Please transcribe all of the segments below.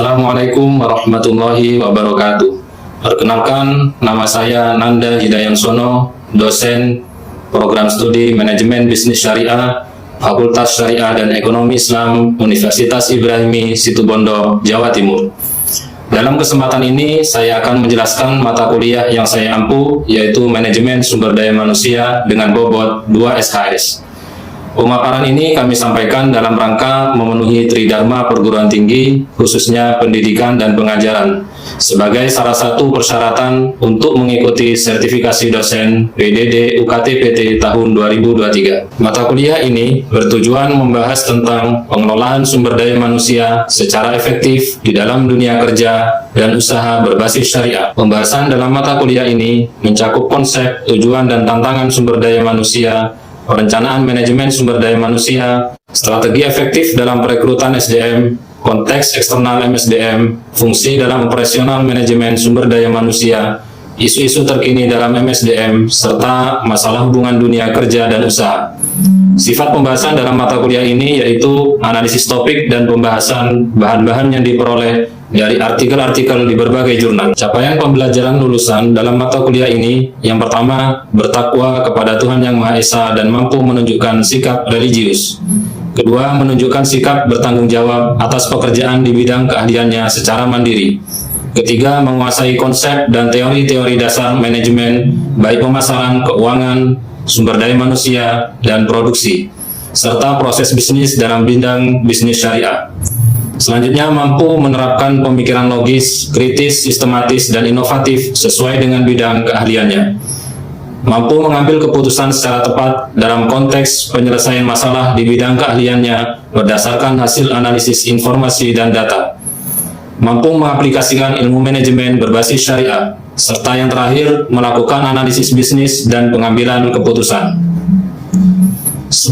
Assalamualaikum warahmatullahi wabarakatuh. Perkenalkan, nama saya Nanda Hidayangsono, dosen Program Studi Manajemen Bisnis Syariah, Fakultas Syariah dan Ekonomi Islam, Universitas Ibrahimi, Situbondo, Jawa Timur. Dalam kesempatan ini, saya akan menjelaskan mata kuliah yang saya ampu, yaitu Manajemen Sumber Daya Manusia dengan bobot 2 SKS. Pemaparan ini kami sampaikan dalam rangka memenuhi Tridharma perguruan tinggi, khususnya pendidikan dan pengajaran, sebagai salah satu persyaratan untuk mengikuti sertifikasi dosen PDD UKT-PT tahun 2023. Mata kuliah ini bertujuan membahas tentang pengelolaan sumber daya manusia secara efektif di dalam dunia kerja dan usaha berbasis syariah. Pembahasan dalam mata kuliah ini mencakup konsep, tujuan, dan tantangan sumber daya manusia, perencanaan manajemen sumber daya manusia, strategi efektif dalam perekrutan SDM, konteks eksternal MSDM, fungsi dalam operasional manajemen sumber daya manusia, isu-isu terkini dalam MSDM, serta masalah hubungan dunia kerja dan usaha. Sifat pembahasan dalam mata kuliah ini yaitu analisis topik dan pembahasan bahan-bahan yang diperoleh dari artikel-artikel di berbagai jurnal. Capaian pembelajaran lulusan dalam mata kuliah ini, yang pertama, bertakwa kepada Tuhan Yang Maha Esa dan mampu menunjukkan sikap religius. Kedua, menunjukkan sikap bertanggung jawab atas pekerjaan di bidang keahliannya secara mandiri. Ketiga, menguasai konsep dan teori-teori dasar manajemen, baik pemasaran, keuangan, sumber daya manusia, dan produksi, serta proses bisnis dalam bidang bisnis syariah. Selanjutnya, mampu menerapkan pemikiran logis, kritis, sistematis, dan inovatif sesuai dengan bidang keahliannya. Mampu mengambil keputusan secara tepat dalam konteks penyelesaian masalah di bidang keahliannya berdasarkan hasil analisis informasi dan data. Mampu mengaplikasikan ilmu manajemen berbasis syariah, serta yang terakhir, melakukan analisis bisnis dan pengambilan keputusan.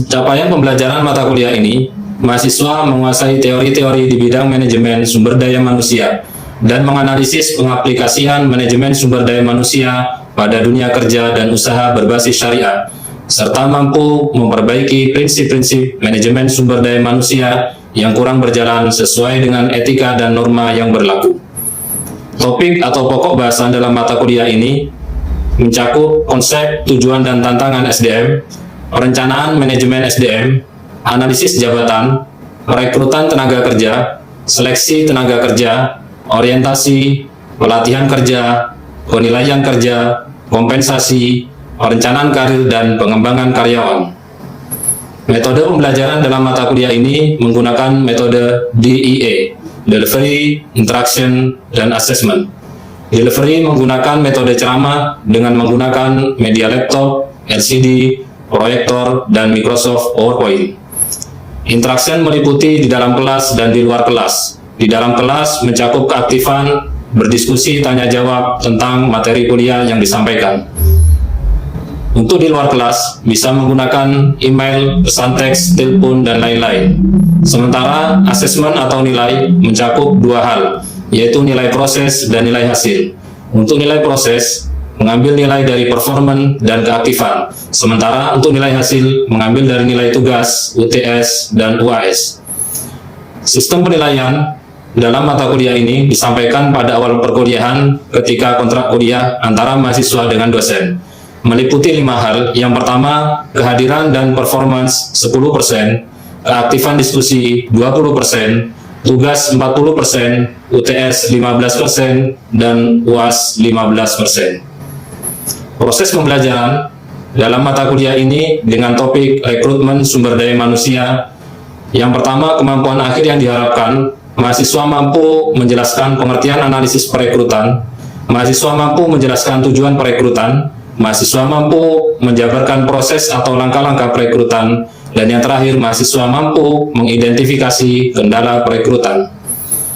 Capaian pembelajaran mata kuliah ini, mahasiswa menguasai teori-teori di bidang manajemen sumber daya manusia dan menganalisis pengaplikasian manajemen sumber daya manusia pada dunia kerja dan usaha berbasis syariah, serta mampu memperbaiki prinsip-prinsip manajemen sumber daya manusia yang kurang berjalan sesuai dengan etika dan norma yang berlaku. Topik atau pokok bahasan dalam mata kuliah ini mencakup konsep, tujuan, dan tantangan SDM, perencanaan manajemen SDM, analisis jabatan, perekrutan tenaga kerja, seleksi tenaga kerja, orientasi, pelatihan kerja, penilaian kerja, kompensasi, perencanaan karir, dan pengembangan karyawan. Metode pembelajaran dalam mata kuliah ini menggunakan metode DIA, Delivery, Interaction, dan Assessment. Delivery menggunakan metode ceramah dengan menggunakan media laptop, LCD, proyektor, dan Microsoft PowerPoint. Interaction meliputi di dalam kelas dan di luar kelas. Di dalam kelas mencakup keaktifan, berdiskusi, tanya jawab tentang materi kuliah yang disampaikan. Untuk di luar kelas, bisa menggunakan email, pesan teks, telepon, dan lain-lain. Sementara asesmen atau nilai mencakup dua hal, yaitu nilai proses dan nilai hasil. Untuk nilai proses, mengambil nilai dari performan dan keaktifan, sementara untuk nilai hasil mengambil dari nilai tugas, UTS, dan UAS. Sistem penilaian dalam mata kuliah ini disampaikan pada awal perkuliahan ketika kontrak kuliah antara mahasiswa dengan dosen. Meliputi 5 hal. Yang pertama, kehadiran dan performance 10%, keaktifan diskusi 20%, tugas 40%, UTS 15%, dan UAS 15%. Proses pembelajaran dalam mata kuliah ini dengan topik rekrutmen sumber daya manusia. Yang pertama, kemampuan akhir yang diharapkan, mahasiswa mampu menjelaskan pengertian analisis perekrutan, mahasiswa mampu menjelaskan tujuan perekrutan, mahasiswa mampu menjabarkan proses atau langkah-langkah perekrutan, dan yang terakhir, mahasiswa mampu mengidentifikasi kendala perekrutan.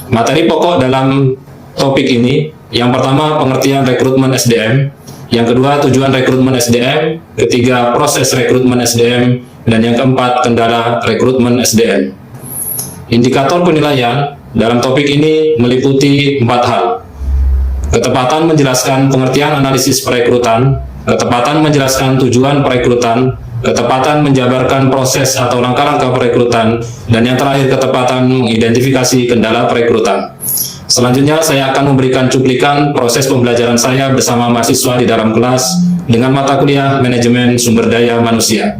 Materi pokok dalam topik ini, yang pertama, pengertian rekrutmen SDM, yang kedua, tujuan rekrutmen SDM, ketiga, proses rekrutmen SDM, dan yang keempat, kendala rekrutmen SDM. Indikator penilaian dalam topik ini meliputi 4 hal. Ketepatan menjelaskan pengertian analisis perekrutan, ketepatan menjelaskan tujuan perekrutan, ketepatan menjabarkan proses atau langkah-langkah perekrutan, dan yang terakhir ketepatan mengidentifikasi kendala perekrutan. Selanjutnya saya akan memberikan cuplikan proses pembelajaran saya bersama mahasiswa di dalam kelas dengan mata kuliah Manajemen Sumber Daya Manusia.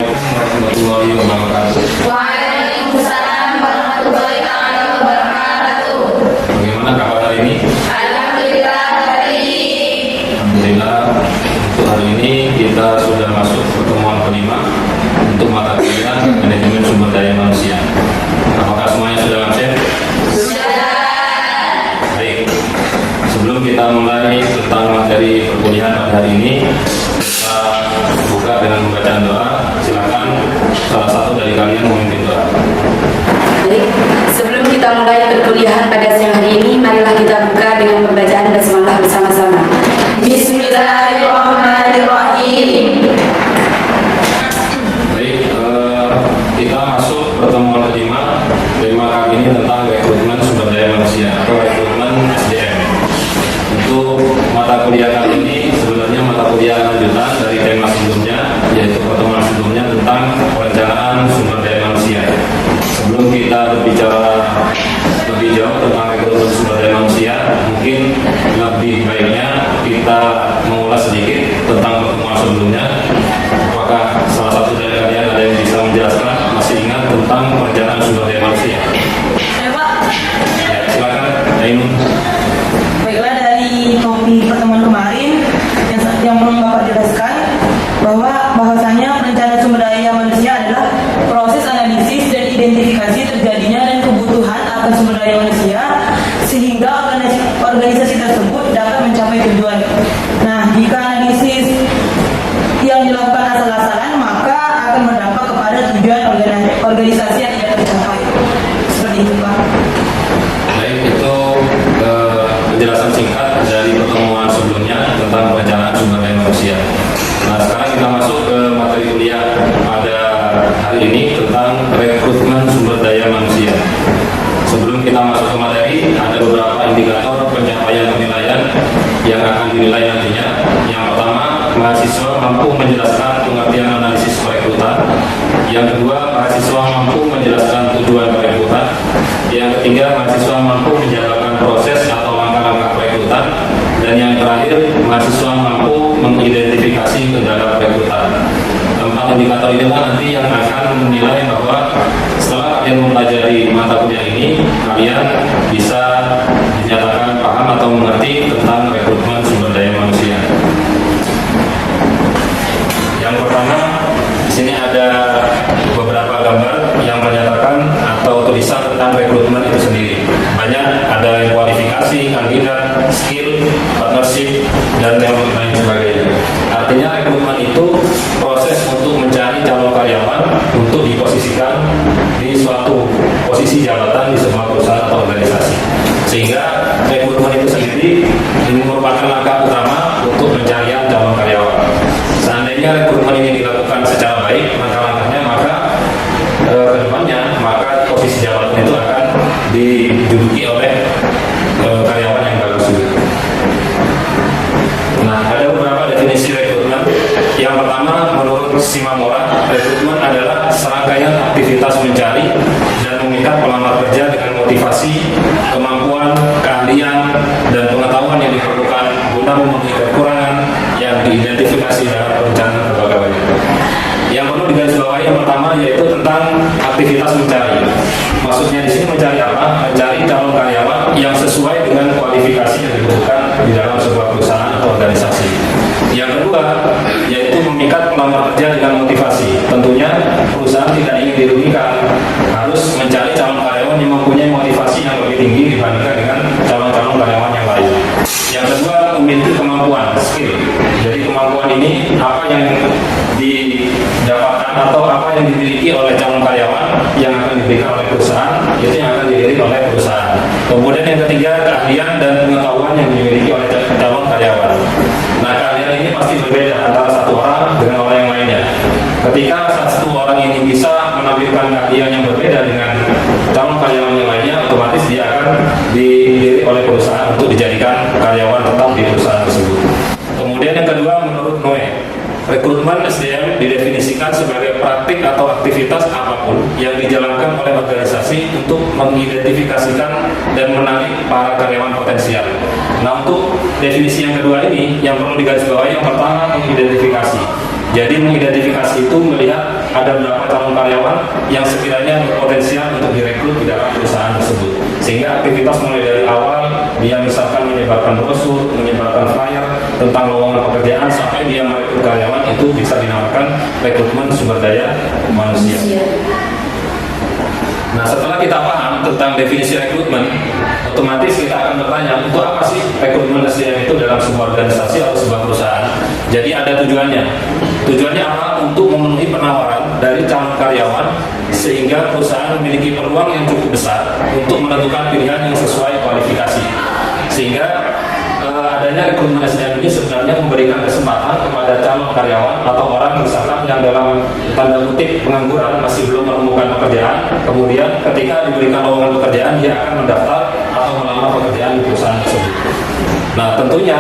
Warahmatullahi wabarakatuh. Waalaikumsalam warahmatullahi wabarakatuh. Bagaimana kabar hari ini? Alhamdulillah baik. Alhamdulillah, untuk hari ini kita sudah masuk pertemuan kelima untuk mata kuliah Manajemen Sumber Daya Manusia. Apakah semuanya sudah absen? Sudah. Baik. Sebelum kita mulai tentang materi perkuliahan pada hari ini, kita buka dengan membacaan doa. Silakan salah satu dari kalian memimpin doa. Baik, sebelum kita mulai perkuliahan pada siang hari ini, marilah kita buka dengan pembacaan basmalah bersama-sama. Bismillahirrahmanirrahim. Baik, kita masuk pertemuan kelima. Tema kali ini tentang rekrutmen sumber daya manusia atau rekrutmen SDM. Untuk mata kuliah kali ini sebenarnya mata kuliah lanjutan dari tema sebelumnya, yaitu pertemuan sebelumnya tentang perencanaan sumber daya manusia. Sebelum kita berbicara lebih jauh tentang rekrutmen sumber daya manusia, mungkin lebih baiknya kita mengulas sedikit tentang pertemuan sebelumnya. Apakah salah satu dari kalian ada yang bisa menjelaskan, masih ingat tentang perencanaan sumber daya manusia? Ya, silakan, Ainun. Baiklah, dari topik pertemuan kemarin yang belum Bapak jelaskan bahwa bahwasanya perencanaan sumber daya manusia adalah proses analisis dan identifikasi terjadinya dan kebutuhan akan sumber daya manusia sehingga organisasi tersebut dapat mencapai tujuan. Nah, jika analisis yang dilakukan asal-asalan maka akan berdampak kepada tujuan organisasi yang tidak tercapai. Seperti itu, Pak. Baik, itu penjelasan singkat dari pertemuan sebelumnya tentang perencanaan sumber daya manusia. Nah, sekarang kita masuk ke materi kuliah pada hari ini tentang rekrutmen sumber daya manusia. Sebelum kita masuk ke materi, ada beberapa indikator pencapaian penilaian yang akan dinilai nantinya. Yang pertama, mahasiswa mampu menjelaskan pengertian analisis perekrutan. Yang kedua, mahasiswa mampu menjelaskan tujuan perekrutan. Yang ketiga, mahasiswa mampu menjalankan proses atau langkah-langkah perekrutan. Dan yang terakhir, mahasiswa mampu mengidentifikasi kendala perekrutan. Keempat indikator inilah nanti yang akan menilai bahwa setelah kalian mempelajari mata kuliah ini, kalian bisa dinyatakan paham atau mengerti tentang rekrutmen sumber daya manusia. Yang pertama, di sini ada beberapa gambar yang menyatakan atau tulisan tentang rekrutmen itu sendiri. Banyak, ada yang kualifikasi, kandidat, skill, partnership, dan yang lain sebagainya. Artinya rekrutmen itu proses untuk mencari calon karyawan untuk diposisikan di suatu posisi jabatan di sebuah perusahaan atau organisasi. Sehingga rekrutmen itu sendiri merupakan langkah utama untuk pencarian calon karyawan. Seandainya rekrutmen ini dilakukan secara baik, langkah-langkahnya maka kedepannya maka posisi jabatan itu akan diduduki oleh karyawan yang bagus juga. Nah, ada beberapa definisi rekrutmen. Yang pertama, menurut Simamura, rekrutmen adalah serangkaian aktivitas mencari dan memikat pelamar kerja dengan motivasi, kemampuan, keahlian, dan pengetahuan yang diperlukan guna memenuhi kekurangan yang diidentifikasi dalam perencanaan kepegawaian. Yang perlu digarisbawahi yang pertama yaitu tentang aktivitas mencari. Maksudnya di sini mencari apa? Mencari calon karyawan yang sesuai dengan kualifikasi yang dibutuhkan di dalam sebuah perusahaan atau organisasi. Yang kedua yaitu memikat pelamar kerja dengan motivasi. Tentunya perusahaan tidak ingin dirugikan, harus mencari calon karyawan yang mempunyai motivasi yang lebih tinggi dibandingkan dengan calon-calon karyawan yang lain. Yang kedua, memiliki kemampuan, skill. Jadi kemampuan ini apa yang didapatkan atau apa yang dimiliki oleh calon karyawan yang akan diberikan oleh perusahaan, itu yang akan dilirik oleh perusahaan. Kemudian yang ketiga, keahlian dan pengetahuan yang dimiliki oleh calon karyawan. Nah, keahlian ini pasti berbeda antara satu orang dengan orang yang lainnya. Ketika satu orang ini bisa menampilkan keahlian yang berbeda dengan calon karyawan yang lainnya, otomatis dia akan dilirik oleh perusahaan untuk dijadikan karyawan tetap di perusahaan tersebut. Kemudian yang kedua, menurut Noe, rekrutmen SDM didefinisikan sebagai praktik atau aktivitas apapun yang dijalankan oleh organisasi untuk mengidentifikasikan dan menarik para karyawan potensial. Nah, untuk definisi yang kedua ini yang perlu digarisbawahi, yang pertama mengidentifikasi. Jadi mengidentifikasi itu melihat ada berapa calon karyawan yang sekiranya berpotensial untuk direkrut di dalam perusahaan tersebut. Sehingga aktivitas mulai dari awal dia misalkan menyebarkan brosur, menyebarkan flyer tentang lowongan pekerjaan sampai dia merekrut karyawan, itu bisa dinamakan rekrutmen sumber daya manusia. Nah, setelah kita paham tentang definisi rekrutmen, otomatis kita akan bertanya, untuk apa sih rekrutmen SDM itu dalam sebuah organisasi atau sebuah perusahaan? Jadi ada tujuannya. Tujuannya apa? Untuk memenuhi penawaran dari calon karyawan sehingga perusahaan memiliki peluang yang cukup besar untuk menentukan pilihan yang sesuai kualifikasi. Sehingga adanya rekrutmen SDM ini sebenarnya memberikan kesempatan kepada calon karyawan atau orang misalkan yang dalam tanda kutip pengangguran, masih belum menemukan pekerjaan, kemudian ketika diberikan lowongan pekerjaan dia akan mendaftar atau melamar pekerjaan di perusahaan tersebut. Nah, tentunya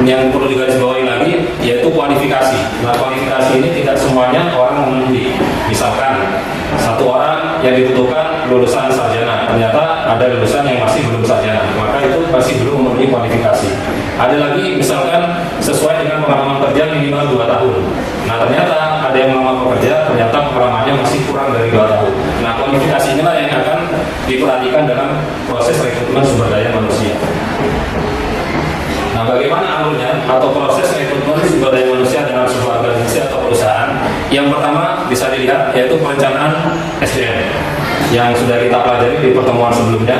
yang perlu digarisbawahi lagi yaitu kualifikasi. Nah, kualifikasi ini tidak semuanya orang memenuhi. Misalkan satu orang yang dibutuhkan lulusan sarjana, ternyata ada lulusan yang masih belum sarjana, maka itu masih belum memenuhi kualifikasi. Ada lagi misalkan sesuai dengan pengalaman kerja minimal 2 tahun. Nah, ternyata ada yang melamar pekerja, ternyata pengalamannya masih kurang dari 2 tahun. Nah, kualifikasi inilah yang akan diperhatikan dalam proses rekrutmen sumber daya manusia. Nah, bagaimana alurnya atau proses rekrutmen sumber daya manusia dalam sebuah organisasi atau perusahaan? Yang pertama bisa dilihat yaitu perencanaan SDM yang sudah kita pelajari di pertemuan sebelumnya,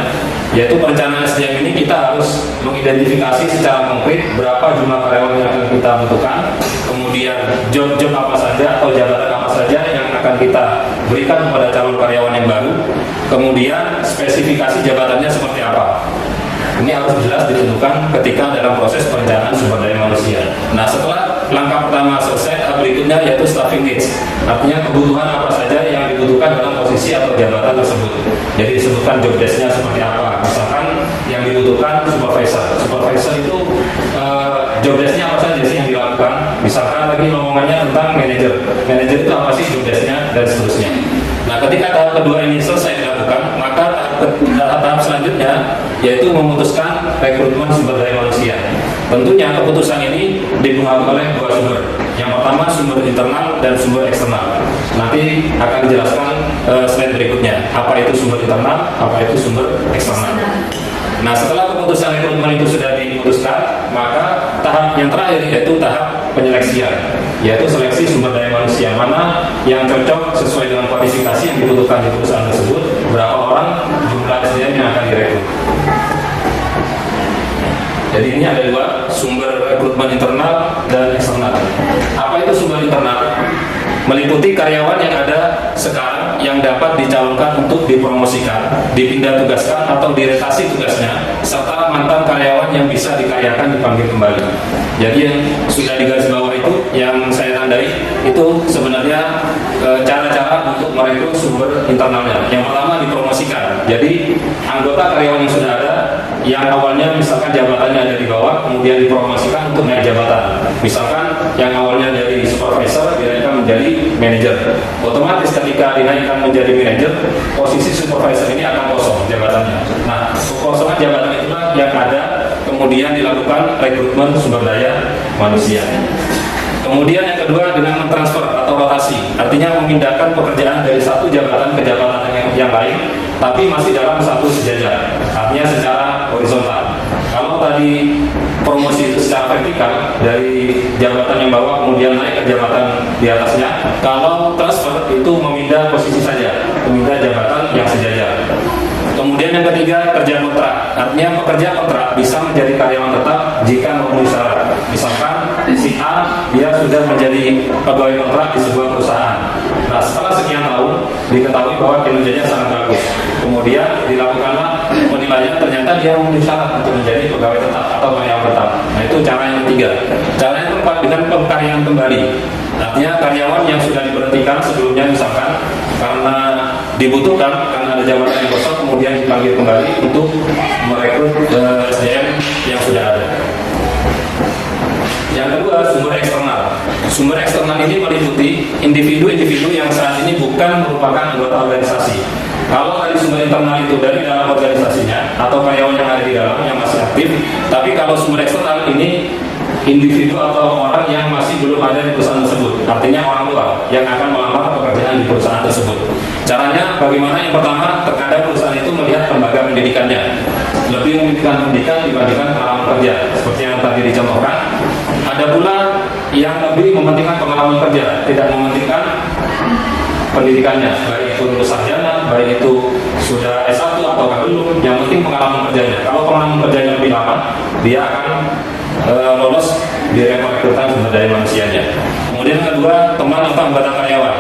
yaitu perencanaan SDM ini kita harus mengidentifikasi secara konkret berapa jumlah karyawan yang akan kita butuhkan, kemudian job-job apa saja atau jabatan apa saja yang akan kita berikan kepada calon karyawan yang baru, kemudian spesifikasi jabatannya seperti apa. Ini harus jelas ditentukan ketika dalam proses perencanaan sumber daya manusia. Nah, setelah langkah pertama selesai, berikutnya yaitu staffing needs. Artinya kebutuhan apa saja yang dibutuhkan dalam posisi atau jabatan tersebut. Jadi disebutkan job desk-nya seperti apa. Misalkan yang dibutuhkan supervisor. Supervisor itu job desk-nya apa saja sih yang dilakukan. Misalkan lagi lowongannya tentang manajer. Manajer itu apa sih job desk-nya dan seterusnya. Nah, ketika tahap kedua ini selesai dilakukan, maka tahap selanjutnya yaitu memutuskan rekrutmen sumber daya manusia. Tentunya keputusan ini dipengaruhi oleh 2 sumber. Yang pertama sumber internal dan sumber eksternal. Nanti akan dijelaskan slide berikutnya. Apa itu sumber internal, apa itu sumber eksternal. Nah, setelah keputusan rekrutmen itu sudah diputuskan, maka tahap yang terakhir yaitu tahap penyeleksian, yaitu seleksi sumber daya manusia mana yang cocok sesuai dengan kualifikasi yang dibutuhkan di perusahaan tersebut, berapa orang jumlah SDM yang akan direkrut. Jadi ini ada 2 sumber rekrutmen internal dan eksternal. Apa itu sumber internal? Meliputi karyawan yang ada sekarang yang dapat dicalonkan untuk dipromosikan, dipindah tugaskan atau dirotasi tugasnya, serta mantan karyawan yang bisa dikaryakan dipanggil kembali. Jadi yang sudah digarisbawahi itu yang saya tandai itu sebenarnya cara-cara untuk merekrut sumber internalnya. Yang pertama dipromosikan. Jadi anggota karyawan yang sudah ada yang awalnya misalkan jabatannya ada di bawah, kemudian dipromosikan untuk naik jabatan. Misalkan yang awalnya dari supervisor dinaikkan menjadi manajer. Otomatis ketika dinaikkan menjadi manajer, posisi supervisor ini akan kosong jabatannya. Nah, kekosongan jabatan itulah yang ada kemudian dilakukan rekrutmen sumber daya manusia. Kemudian yang kedua dengan mentransfer atau rotasi, artinya memindahkan pekerjaan dari satu jabatan ke jabatan yang lain, tapi masih dalam satu sejajar, artinya secara horizontal. Kalau tadi promosi itu secara vertikal dari jabatan yang bawah kemudian naik ke jabatan di atasnya, kalau transfer itu memindah posisi saja, memindah jabatan yang sejajar. Kemudian yang ketiga kerja kontrak, artinya pekerja kontrak bisa menjadi karyawan tetap jika memenuhi syarat. Misalkan si A dia sudah menjadi pegawai kontrak di sebuah perusahaan. Nah, setelah sekian tahun diketahui bahwa kinerjanya sangat bagus. Kemudian dilakukanlah penilaian, ternyata dia memenuhi syarat untuk menjadi pegawai tetap atau karyawan tetap. Nah, itu cara yang ketiga. Cara yang keempat dengan pengkaryaan kembali. Artinya karyawan yang sudah diberhentikan sebelumnya misalkan karena dibutuhkan, karena ada jabatan yang kosong, kemudian dipanggil kembali untuk merekrut SDM yang sudah ada. Yang kedua, sumber eksternal. Sumber eksternal ini meliputi individu-individu yang saat ini bukan merupakan anggota organisasi. Kalau dari sumber internal itu dari dalam organisasinya atau karyawan yang ada di dalam yang masih aktif, tapi kalau sumber eksternal ini individu atau orang yang masih belum ada di perusahaan tersebut, artinya orang luar yang akan melamar pekerjaan di perusahaan tersebut. Caranya bagaimana? Yang pertama, terkadang perusahaan itu melihat lembaga pendidikannya, lebih memikirkan pendidikan dibandingkan pengalaman kerja, seperti yang tadi dicontohkan. Ada pula yang lebih mementingkan pengalaman kerja, tidak mementingkan pendidikannya, baik itu lulus sarjana, baik itu sudah S1 atau belum, yang penting pengalaman kerjanya. Kalau pengalaman kerjanya lebih lama, dia akan lolos di rekrutmen sumber daya manusianya. Kemudian kedua, teman atau anggota karyawan.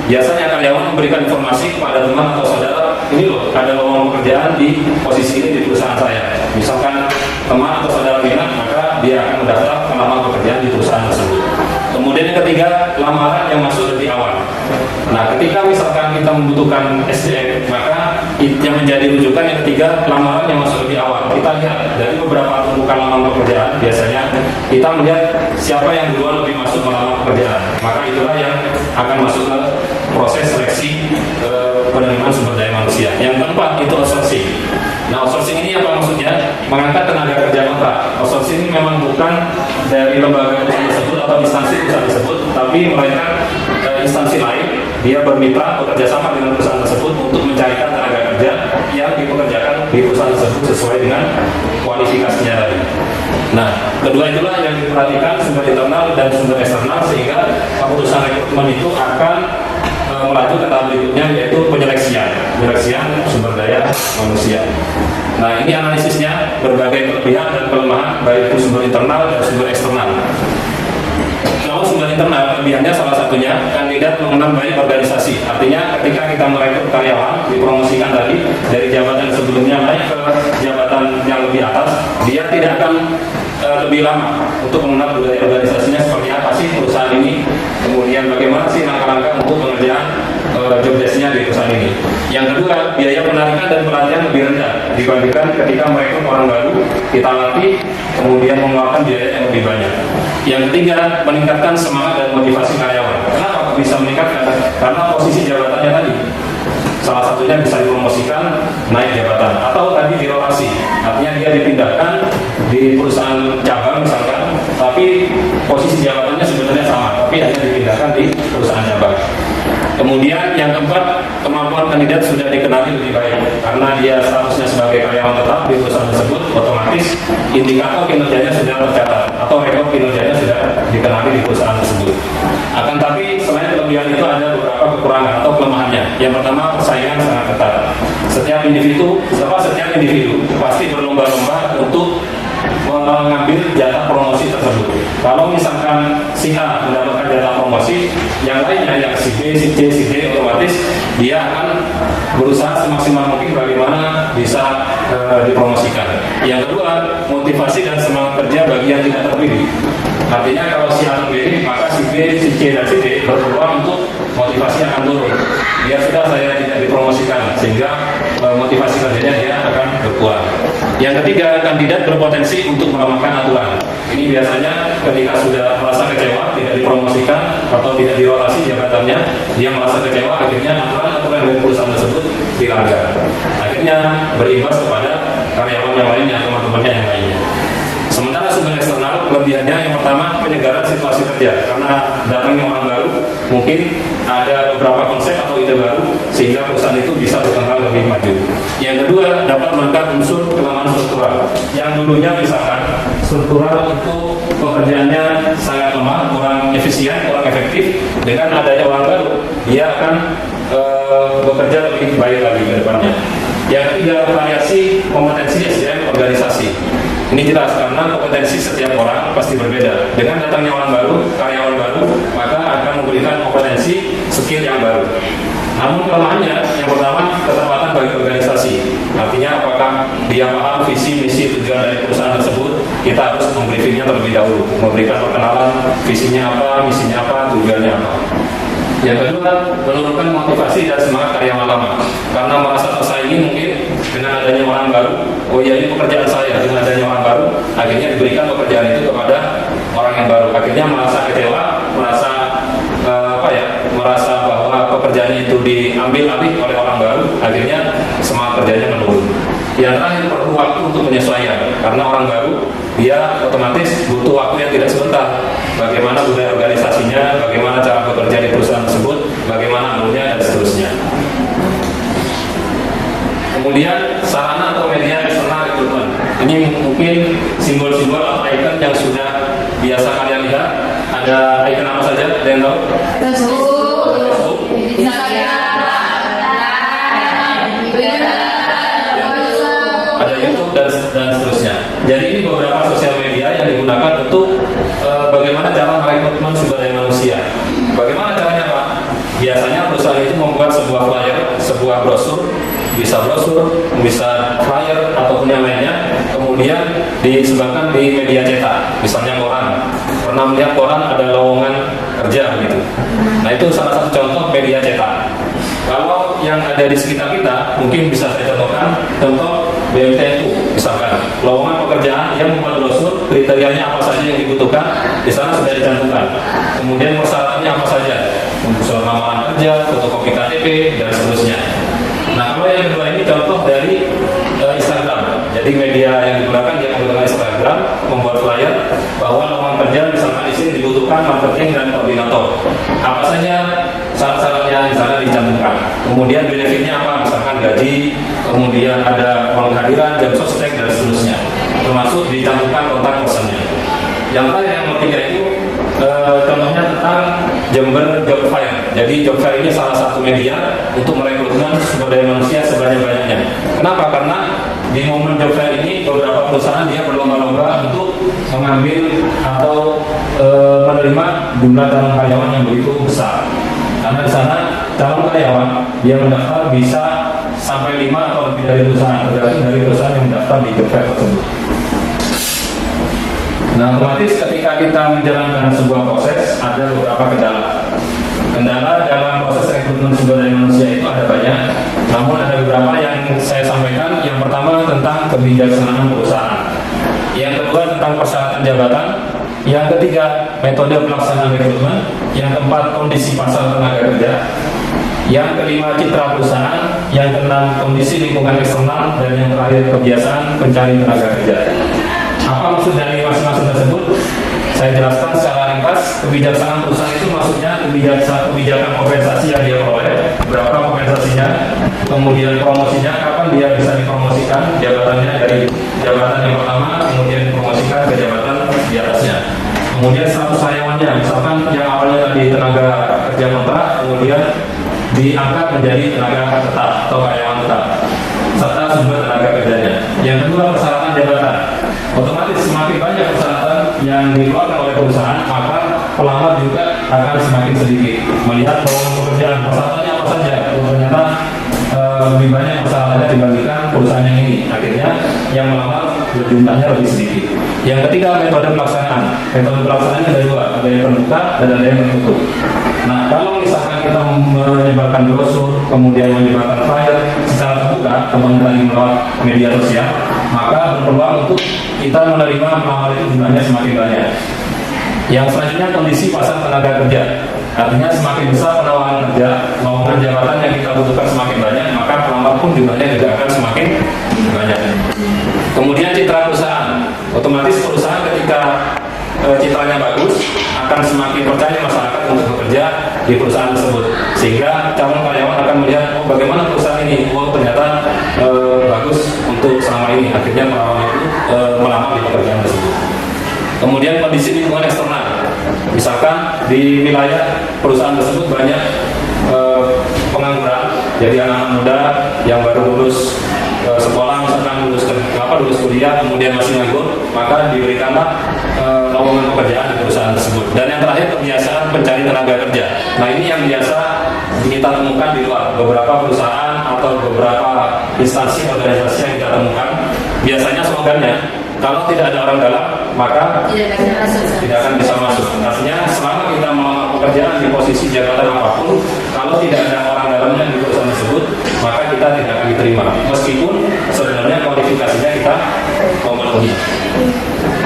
Biasanya karyawan memberikan informasi kepada teman atau saudara, ini loh ada lowongan pekerjaan di posisi ini di perusahaan saya. Misalkan teman atau saudara bilang, maka dia akan mendaftar melamar pekerjaan di perusahaan tersebut. Kemudian yang ketiga, lamaran yang masuk lebih awal. Nah, ketika misalkan kita membutuhkan SDM, maka yang menjadi rujukan yang ketiga, lamaran yang masuk lebih awal. Kita lihat dari beberapa tumpukan lamaran pekerjaan, biasanya kita melihat siapa yang duluan lebih masuk melamar pekerjaan. Maka itulah yang akan masuk ke proses seleksi penerimaan sumber daya manusia. Yang keempat itu outsourcing. Nah, outsourcing ini apa maksudnya? Mengangkat tenaga kerja kontrak. Outsourcing ini memang bukan dari lembaga perusahaan tersebut atau instansi perusahaan tersebut, tapi melainkan instansi lain. Dia bermitra bekerja sama dengan perusahaan tersebut untuk mencarikan tenaga kerja yang dipekerjakan di perusahaan tersebut sesuai dengan kualifikasinya tadi. Nah, kedua itulah yang diperhatikan, sumber internal dan sumber eksternal, sehingga keputusan rekrutmen itu akan melaju ke tahap berikutnya, yaitu penyeleksian sumber daya manusia. Nah, ini analisisnya, berbagai kelebihan dan kelemahan baik itu sumber internal dan sumber eksternal. Kalau sumber internal, kelebihannya salah satunya kandidat mengenal baik organisasi. Artinya ketika kita merekrut karyawan, dipromosikan tadi dari jabatan sebelumnya naik ke jabatan yang lebih atas, dia tidak akan lebih lama untuk mengenal budaya organisasinya seperti apa sih perusahaan ini, kemudian bagaimana sih langkah-langkah untuk pengerjaan job desk-nya di perusahaan ini. Yang kedua, biaya penarikan dan pelatihan lebih rendah dibandingkan ketika merekrut orang baru, kita latih, kemudian mengeluarkan biaya yang lebih banyak. Yang ketiga, meningkatkan semangat dan motivasi karyawan. Kenapa bisa meningkatkan? Karena posisi jabatannya tadi. Salah satunya bisa dipromosikan naik jabatan atau tadi dirotasi, artinya dia dipindahkan di perusahaan cabang misalkan, tapi posisi jabatannya sebenarnya sama, tapi hanya dipindahkan di perusahaan cabang. Kemudian yang keempat, kemampuan kandidat sudah dikenali lebih baik karena dia statusnya sebagai karyawan tetap di perusahaan tersebut, otomatis indikator kinerjanya sudah tercatat atau rekor kinerjanya sudah dikenali di perusahaan tersebut. Akan tapi selain kelebihan itu ada beberapa kekurangan atau kelemahannya. Yang pertama, persaingan sangat ketat. Setiap individu pasti berlomba-lomba untuk mengambil jatah promosi tersebut. Kalau misalkan si A mendapatkan jatah promosi, yang lainnya yang si B, si C, si D, otomatis dia akan berusaha semaksimal mungkin bagaimana bisa dipromosikan. Yang kedua, motivasi dan semangat kerja bagi yang tidak terpilih. Artinya kalau si A terpilih, maka si B, si C, dan si D berpeluang untuk motivasi akan turun. Biar sudah saya tidak dipromosikan, sehingga motivasi kerjanya dia akan berkurang. Yang ketiga, kandidat berpotensi untuk melemahkan aturan. Ini biasanya ketika sudah merasa kecewa, tidak dipromosikan atau tidak dirotasi jabatannya, dia merasa kecewa, akhirnya aturan dari perusahaan tersebut dilanggar. Akhirnya berimbas kepada karyawan yang lainnya, teman-temannya yang lainnya. Sementara sumber eksternal, kelebihannya yang pertama penyegaran situasi kerja, karena datangnya orang baru, mungkin ada beberapa konsep atau ide baru sehingga perusahaan itu bisa berkembang lebih maju. Yang kedua, dapat melengkapi unsur kelemahan struktural. Yang dulunya misalkan struktural itu pekerjaannya sangat lemah, kurang efisien, kurang efektif. Dengan adanya orang baru, dia akan bekerja lebih baik lagi ke depannya. Yang ketiga, variasi kompetensi SDM organisasi. Ini jelas karena kompetensi setiap orang pasti berbeda. Dengan datangnya orang baru, karyawan baru, maka akan memberikan kompetensi skill yang baru. Namun kelemahannya, yang pertama, keterlambatan bagi organisasi. Artinya apakah dia paham visi, misi, tujuan dari perusahaan tersebut, kita harus membriefingnya terlebih dahulu, memberikan perkenalan visinya apa, misinya apa, tujuannya apa. Yang kedua, menurunkan motivasi dan semangat karyawan lama. Karena merasa tersaingi mungkin dengan adanya orang baru, oh ya ini pekerjaan saya, dengan adanya orang baru, akhirnya diberikan pekerjaan itu kepada orang yang baru. Akhirnya merasa kecewa, merasa pekerjaannya itu diambil alih oleh orang baru, akhirnya semangat kerjanya menurun. Yang terakhir, perlu waktu untuk penyesuaian, karena orang baru dia otomatis butuh waktu yang tidak sebentar. Bagaimana budaya organisasinya, bagaimana cara bekerja di perusahaan tersebut, bagaimana alurnya, dan seterusnya. Kemudian sarana atau media eksternal rekrutmen. Ini mungkin simbol-simbol atau icon yang sudah biasa kalian lihat. Ada icon apa saja? Ada yang tahu? Facebook, ada YouTube dan seterusnya. Jadi ini beberapa sosial media yang digunakan untuk bagaimana cara merekrutmen sumber daya manusia. Bagaimana caranya, Pak? Biasanya perusahaan itu membuat sebuah flyer, sebuah brosur, bisa flyer ataupun yang lainnya, kemudian disebarkan di media cetak, misalnya koran. Pernah melihat koran ada lowongan kerja gitu. Nah, itu salah satu contoh media cetak. Kalau yang ada di sekitar kita, mungkin bisa saya contohkan, contoh BMTNU, misalkan lowongan pekerjaan yang membuat brosur, kriterianya apa saja yang dibutuhkan, di sana sudah dicantumkan. Kemudian persyaratannya apa saja, unsur lamaran kerja, fotokopi KTP, dan seterusnya. Nah, kalau yang kedua ini contoh dari Instagram. Jadi media yang digunakan dia menggunakan Instagram, membuat flyer bahwa lowongan kerja misalkan di sini dibutuhkan marketing dan koordinator. Apa saja syarat-syaratnya di sana dicantumkan. Kemudian benefitnya apa? Misalkan gaji, kemudian ada uang kehadiran, jam sostek, dan seterusnya. Termasuk dicantumkan kontak personnya. Yang terakhir yang ketiga itu contohnya tentang Jember Job Fair. Jadi Job Fair ini salah satu media untuk merekrutmen sumber daya manusia sebanyak-banyaknya. Kenapa? Karena di momen Job Fair ini beberapa perusahaan dia berlomba-lomba untuk mengambil atau menerima jumlah calon karyawan yang begitu besar. Karena di sana calon karyawan dia mendaftar bisa sampai 5 atau lebih dari perusahaan, tergantung dari perusahaan yang mendaftar di Job Fair tersebut. Nah, otomatis ketika kita menjalankan sebuah proses ada beberapa kendala. Kendala dalam proses rekrutmen sumber daya manusia itu ada banyak, namun ada beberapa yang saya sampaikan. Yang pertama tentang kebijaksanaan perusahaan, yang kedua tentang persyaratan jabatan, yang ketiga metode pelaksanaan rekrutmen, yang keempat kondisi pasar tenaga kerja, yang kelima citra perusahaan, yang keenam kondisi lingkungan eksternal, dan yang terakhir kebiasaan pencari tenaga kerja. Apa maksud dari masing-masing tersebut? Saya jelaskan secara ringkas. Kebijaksanaan perusahaan itu maksudnya kebijakan kompensasi yang dia peroleh, berapa kompensasinya, kemudian promosinya, kapan dia bisa dipromosikan jabatannya dari jabatan yang pertama, kemudian dipromosikan ke jabatan di atasnya. Kemudian status karyawannya, misalkan yang awalnya tadi tenaga kerja kontrak, kemudian diangkat menjadi tenaga tetap atau karyawan tetap, serta sumber tenaga kerjanya. Yang kedua, persyaratan jabatan. Otomatis semakin banyak persyaratan yang dikeluarkan oleh perusahaan, maka pelamar juga akan semakin sedikit. Melihat lowongan pekerjaan, persyaratannya apa saja, ternyata lebih banyak persyaratannya dibandingkan perusahaan yang ini. Akhirnya yang melamar jumlahnya lebih sedikit. Yang ketiga, metode pelaksanaan. Metode pelaksanaannya ada dua, ada yang terbuka dan ada yang tertutup. Nah, kalau misalkan kita menyebarkan brosur, kemudian menyebarkan flyer secara terbuka, teman-teman yang melewat media sosial, maka berpeluang untuk kita menerima pelamar itu jumlahnya semakin banyak. Yang selanjutnya kondisi pasar tenaga kerja. Artinya semakin besar penawaran kerja, lowongan jabatan yang kita butuhkan semakin banyak, maka pelamar pun jumlahnya juga akan semakin banyak. Kemudian citra perusahaan. Otomatis perusahaan ketika citranya bagus akan semakin percaya masyarakat untuk bekerja di perusahaan tersebut, sehingga calon karyawan akan melihat bagaimana perusahaan ini, ternyata bagus untuk selama ini, akhirnya melamar di pekerjaan tersebut. Kemudian kondisi lingkungan eksternal, misalkan di wilayah perusahaan tersebut banyak pengangguran, jadi anak-anak muda yang baru lulus sekolah, misalkan lulus kuliah, kemudian masih nganggur, maka diberikanlah lowongan pekerjaan di perusahaan tersebut. Dan yang terakhir, kebiasaan pencari tenaga kerja. Nah, ini yang biasa kita temukan di luar. Beberapa perusahaan atau beberapa instansi organisasi yang kita temukan, biasanya slogannya, kalau tidak ada orang dalam, maka tidak akan bisa masuk. Artinya selama kita melamar pekerjaan di posisi jabatan apapun, kalau tidak ada orang dalamnya di perusahaan tersebut, maka kita tidak akan diterima. Meskipun sebenarnya kualifikasinya kita memenuhi.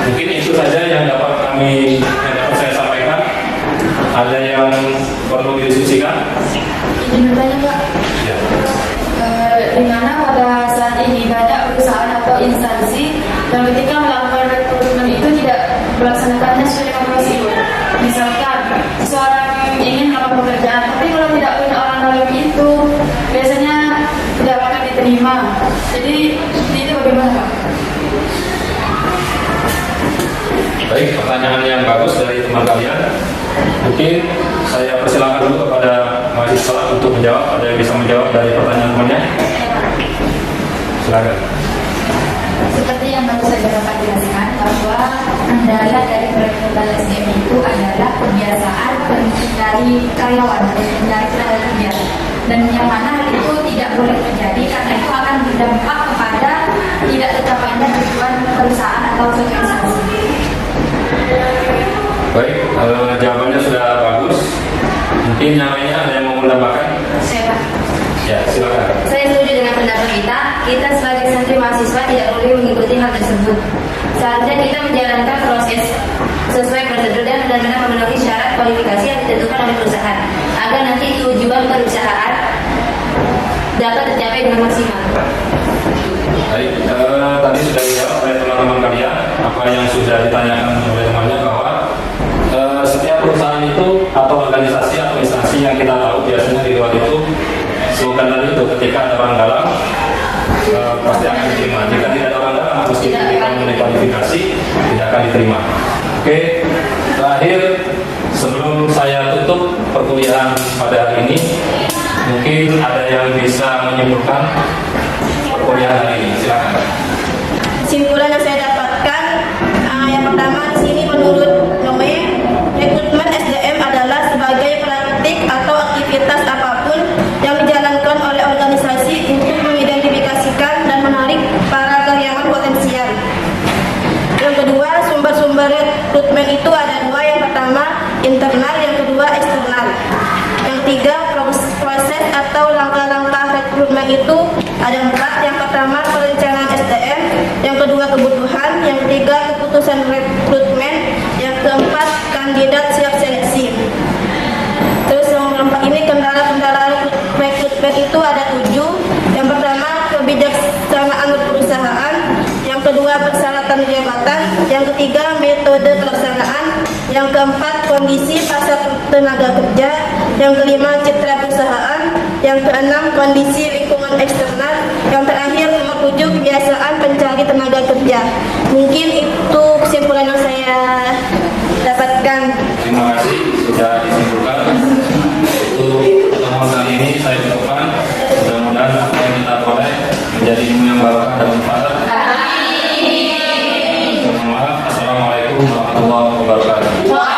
Mungkin itu saja yang dapat saya sampaikan. Ada yang perlu didiskusikan? Dan ketika melakukan rekrutmen itu tidak melaksanakannya sesuai dengan prosedur. Misalkan seseorang ingin melakukan pekerjaan, tapi kalau tidak punya orang dalam itu, biasanya tidak akan diterima. Jadi itu bagaimana Pak? Baik, pertanyaan yang bagus dari teman kalian. Mungkin saya persilakan dulu kepada mahasiswa untuk menjawab. Ada yang bisa menjawab dari pertanyaan temannya? Silakan. Seperti yang baru saja Bapak jelaskan bahwa kendala dari perekrutan SDM itu adalah kebiasaan dari karyawan dari tenaga kerja, dan yang mana hal itu tidak boleh terjadi karena itu akan berdampak kepada tidak tercapainya tujuan perusahaan atau organisasi. Baik, jawabannya sudah bagus. Mungkin yang lainnya ada yang mau menambahkan? Saya Pak. Ya, silakan. Saya setuju dengan pendapat kita sebagai santri mahasiswa tidak boleh mengikuti hal tersebut. Seharusnya kita menjalankan proses sesuai prosedur dan benar-benar memenuhi syarat kualifikasi yang ditentukan oleh perusahaan agar nanti tujuan perusahaan dapat tercapai dengan maksimal. Baik, tadi sudah dijawab oleh teman-teman kalian apa yang sudah ditanyakan oleh temannya, bahwa setiap perusahaan itu atau organisasi atau instansi yang kita tahu biasanya di luar itu slogan tadi itu, ketika ada orang dalam pasti akan diterima. Jika tidak ada orang dalam, meskipun kita memenuhi kualifikasi, tidak akan diterima. Oke, terakhir sebelum saya tutup perkuliahan pada hari ini, mungkin ada yang bisa menyimpulkan perkuliahan hari ini. Silakan. Kesimpulan yang saya dapatkan, yang pertama di sini menurut Noe, rekrutmen SDM adalah sebagai praktik atau aktivitas apapun yang dijalankan oleh organisasi untuk mengidentifikasikan dan menarik para karyawan potensial. Yang kedua, sumber-sumber rekrutmen itu ada dua, yang pertama internal, yang kedua eksternal. Yang ketiga, proses atau langkah-langkah rekrutmen itu ada 4. Yang pertama perencanaan SDM, yang kedua kebutuhan, yang ketiga keputusan rekrutmen, yang keempat kandidat siap seleksi. Terus yang keempat ini kendala-kendala rekrutmen itu ada 7. Yang pertama kebijaksanaan perusahaan, yang kedua persyaratan jabatan, yang ketiga metode pelaksanaan, yang keempat kondisi pasar tenaga kerja, yang kelima citra perusahaan, yang keenam kondisi lingkungan eksternal, yang terakhir nomor 7 kebiasaan pencari tenaga kerja. Mungkin itu kesimpulan yang saya dapatkan. Terima kasih sudah disimpulkan. Itu pertemuan kali ini saya ucapkan mudah-mudahan apa yang kita peroleh menjadi ilmu yang barokah dan manfaat. Amin. Assalamualaikum warahmatullahi wabarakatuh.